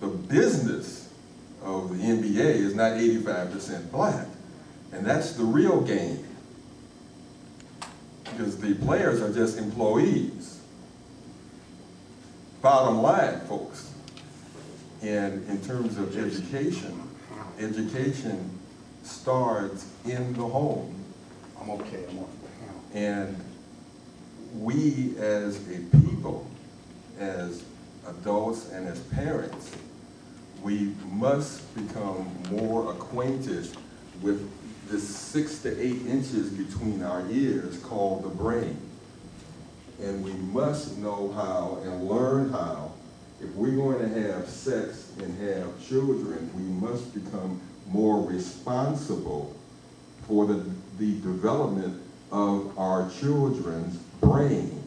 the business of the NBA is not 85% black. And that's the real game. Because the players are just employees. Bottom line, folks. And in terms of education, education starts in the home. I'm okay, I'm on. And we as a people, as adults and as parents, we must become more acquainted with the 6 to 8 inches between our ears called the brain. And we must know how and learn how. If we're going to have sex and have children, we must become more responsible for the development of our children's brain.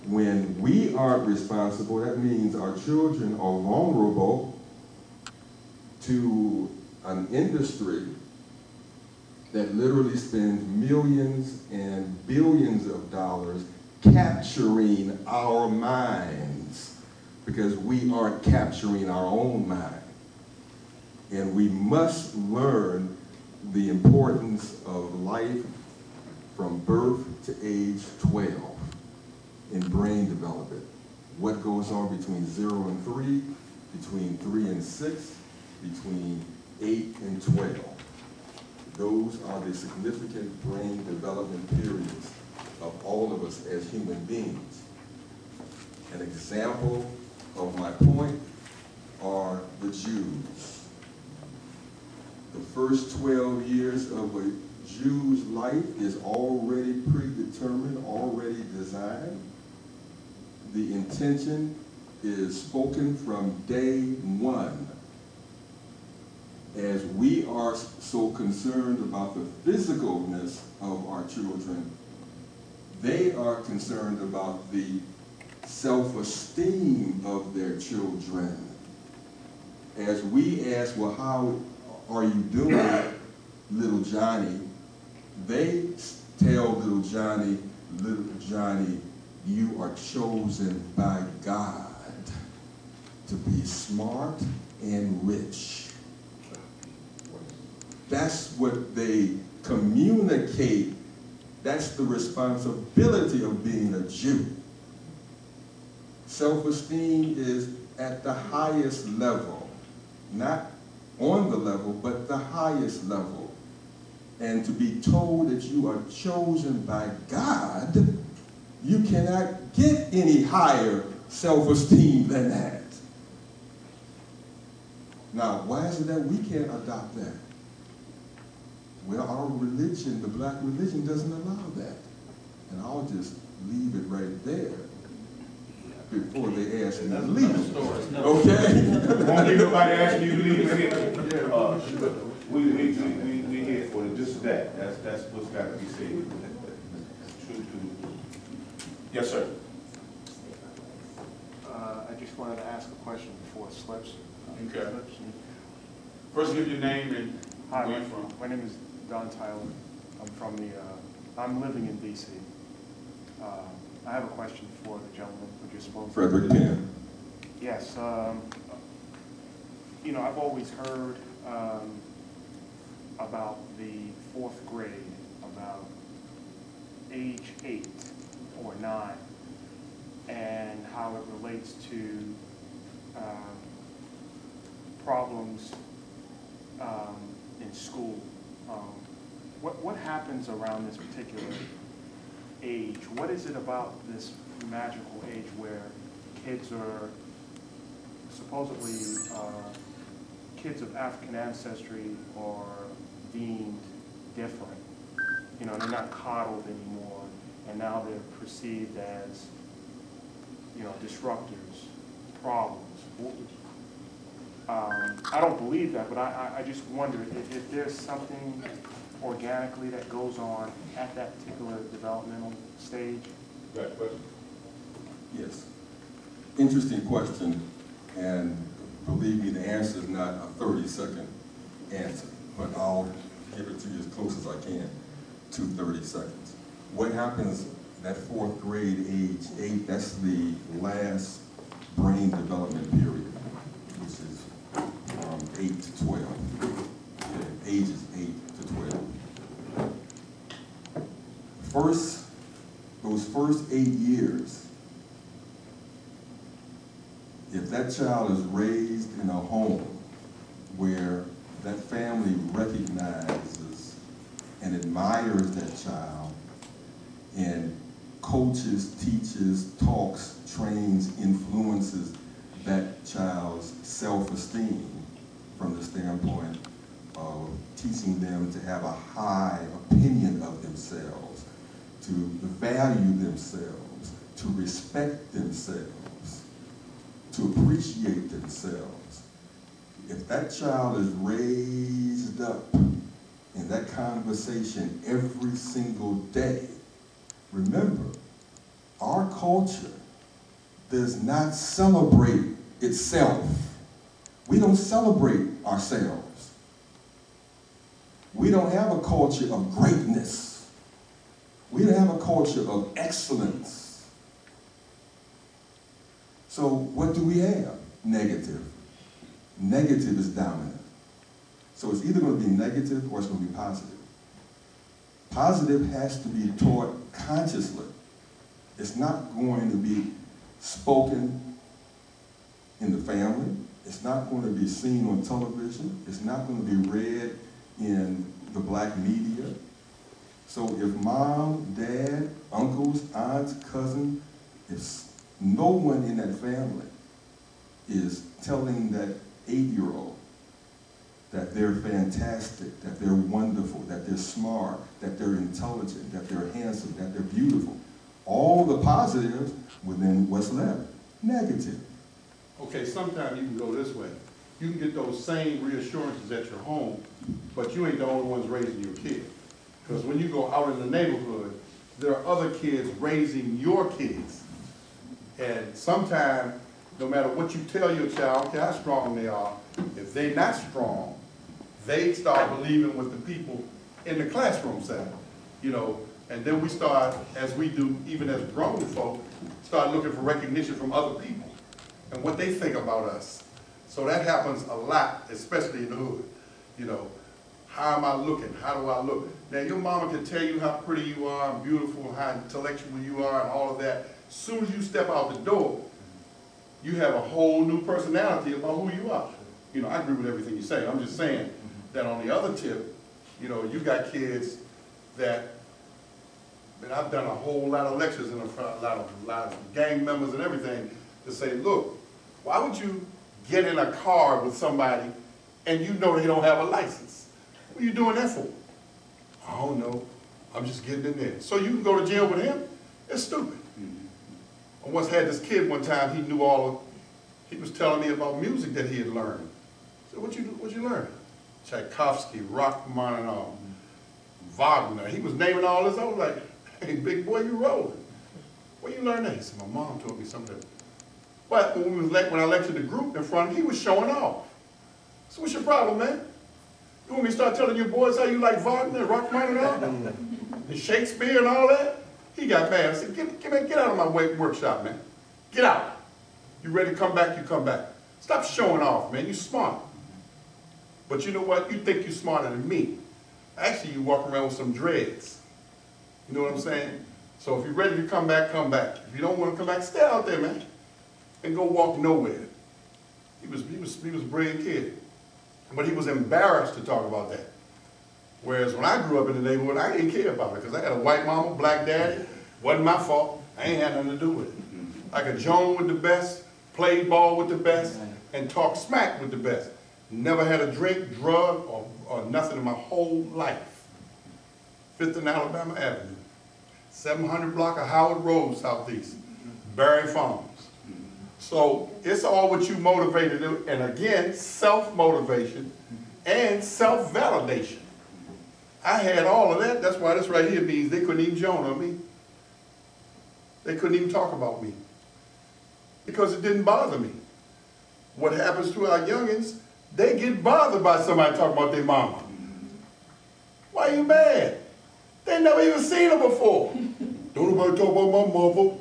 When we aren't responsible, that means our children are vulnerable to an industry that literally spends millions and billions of dollars capturing our minds because we aren't capturing our own mind. And we must learn the importance of life from birth to age 12 in brain development. What goes on between 0 and 3, between 3 and 6, between 8 and 12. Those are the significant brain development periods of all of us as human beings. An example of my point are the Jews. The first 12 years of a Jew's life is already predetermined, already designed. The intention is spoken from day one. As we are so concerned about the physicalness of our children, they are concerned about the self-esteem of their children. As we ask, well, how are you doing, little Johnny? They tell little Johnny, you are chosen by God to be smart and rich. That's what they communicate. That's the responsibility of being a Jew. Self-esteem is at the highest level, not on the level, but the highest level. And to be told that you are chosen by God, you cannot get any higher self-esteem than that. Now, why is it that we can't adopt that? Well, our religion, the black religion, doesn't allow that. And I'll just leave it right there before they ask me to leave. Okay? Won't get nobody asking you to leave. We here for just that. That's what's got to be said. True. Yes, sir. I just wanted to ask a question before it slips. Okay. First, give your name and Hi, where you're from. my name is Don Tyler. I'm from I'm living in D.C. I have a question for the gentleman who just spoke. Frederick Penn. Yes. You know, I've always heard about the 4th grade, about age 8 or 9, and how it relates to problems in school. What happens around this particular age? What is it about this magical age where kids are supposedly kids of African ancestry are deemed different? You know, they're not coddled anymore, and now they're perceived as, you know, disruptors, problems. I don't believe that, but I just wonder if there's something organically that goes on at that particular developmental stage. Got question? Yes. Interesting question, and believe me, the answer is not a 30-second answer, but I'll give it to you as close as I can to 30 seconds. What happens that 4th grade, age 8, that's the last brain development period. those first 8 years, if that child is raised in a home where that family recognizes and admires that child and coaches, teaches, talks, trains, influences that child's self-esteem from the standpoint of teaching them to have a high opinion of themselves, to value themselves, to respect themselves, to appreciate themselves. If that child is raised up in that conversation every single day, remember, our culture does not celebrate itself. We don't celebrate ourselves. We don't have a culture of greatness. We don't have a culture of excellence. So what do we have? Negative. Negative is dominant. So it's either going to be negative or it's going to be positive. Positive has to be taught consciously. It's not going to be spoken in the family. It's not going to be seen on television. It's not going to be read in the black media. So if mom, dad, uncles, aunts, cousin, if no one in that family is telling that 8-year-old that they're fantastic, that they're wonderful, that they're smart, that they're intelligent, that they're handsome, that they're beautiful, all the positives, well then what's left? Negative. Okay, sometimes you can go this way. You can get those same reassurances at your home, but you ain't the only ones raising your kid. Because when you go out in the neighborhood, there are other kids raising your kids. And sometimes, no matter what you tell your child, I don't care how strong they are, if they're not strong, they start believing what the people in the classroom say, you know. And then we start, as we do, even as grown folk, start looking for recognition from other people and what they think about us. So that happens a lot, especially in the hood. You know, how am I looking? How do I look? Now, your mama can tell you how pretty you are and beautiful, how intellectual you are and all of that. As soon as you step out the door, you have a whole new personality about who you are. You know, I agree with everything you say. I'm just saying that on the other tip, you know, you got kids that, and I've done a whole lot of lectures in front of a lot of gang members and everything to say, look, why would you get in a car with somebody and you know they don't have a license? What are you doing that for? I don't know. I'm just getting in there. So you can go to jail with him? It's stupid. I once had this kid one time, he knew he was telling me about music that he had learned. So what you learn? Tchaikovsky, Rachmaninoff, Wagner. He was naming all this. I was like, hey, big boy, you rolling. Where you learn that? He said, my mom taught me something. But when I lectured the group in front of him, he was showing off. So what's your problem, man? You want me to start telling your boys how you like Wagner and Rachmaninoff and Shakespeare and all that? He got mad. I said, get out of my workshop, man. Get out. You ready to come back, you come back. Stop showing off, man. You smart. But you know what? You think you're smarter than me. Actually, you walk around with some dreads. You know what I'm saying? So if you're ready to come back, come back. If you don't want to come back, stay out there, man. And go walk nowhere. He was a brilliant kid. But he was embarrassed to talk about that. Whereas when I grew up in the neighborhood, I didn't care about it because I had a white mama, black daddy. Wasn't my fault. I ain't had nothing to do with it. I could joan with the best, played ball with the best, and talk smack with the best. Never had a drink, drug, or nothing in my whole life. 5th and Alabama Avenue. 700 block of Howard Road, Southeast. Barry Farms. So it's all what you motivated to do. And again, self-motivation and self-validation. I had all of that. That's why this right here means they couldn't even joan on me. They couldn't even talk about me. Because it didn't bother me. What happens to our youngins, they get bothered by somebody talking about their mama. Why are you mad? They never even seen her before. Don't nobody talk about my mother.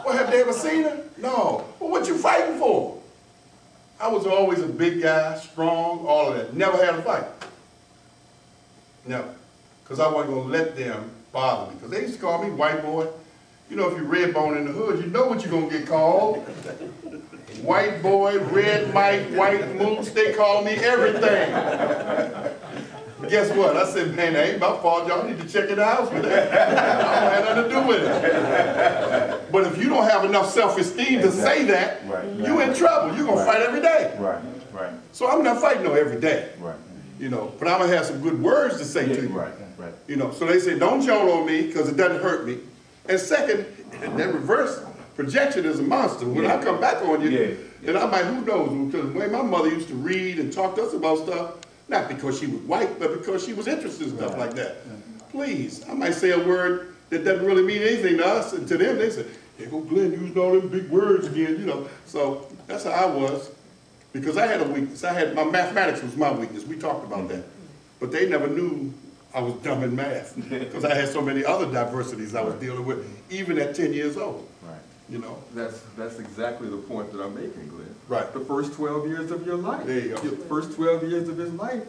Well, have they ever seen her? No. Well, what you fighting for? I was always a big guy, strong, all of that. Never had a fight. Never. because I wasn't gonna let them bother me. Because they used to call me white boy. You know, if you red bone in the hood, you know what you're gonna get called. White boy, red Mike, white moose, they call me everything. Guess what? I said, man, that ain't my fault. Y'all need to check in the house with that. I don't have nothing to do with it. But if you don't have enough self-esteem to say that, Right. you in trouble. You're gonna fight every day. Right, right, So I'm not fighting no every day. right. You know, but I'm gonna have some good words to say to you. Right, right. You know, so they say, don't joan on me because it doesn't hurt me. And second, that reverse projection is a monster. When I come back on you, and I'm like, who knows? Because the way my mother used to read and talk to us about stuff, not because she was white, but because she was interested in stuff like that. Please, I might say a word that doesn't really mean anything to us, and to them they say, hey, go Glenn using all them big words again, you know. So that's how I was, because I had a weakness. My mathematics was my weakness. We talked about that. But they never knew I was dumb in math, because I had so many other diversities I was dealing with, even at 10 years old. Right. You know. That's exactly the point that I'm making, Glenn. Right. The first 12 years of your life. There you go. The first 12 years of his life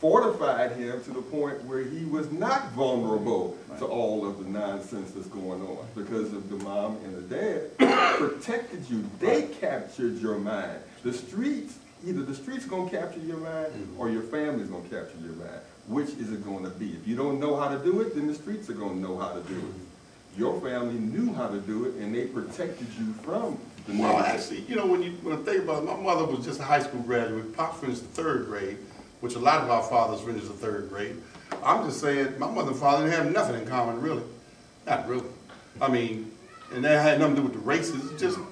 fortified him to the point where he was not vulnerable to all of the nonsense that's going on, because of the mom and the dad protected you. They captured your mind. The streets, either the streets gonna capture your mind or your family's gonna capture your mind. Which is it gonna be? If you don't know how to do it, then the streets are gonna know how to do it. Your family knew how to do it, and they protected you from the Well, negative. actually, you know, when I think about it, my mother was just a high school graduate. Pop finished the 3rd grade, which a lot of our fathers finished the 3rd grade. I'm just saying, my mother and father didn't have nothing in common, really. Not really. I mean, and that had nothing to do with the races. Just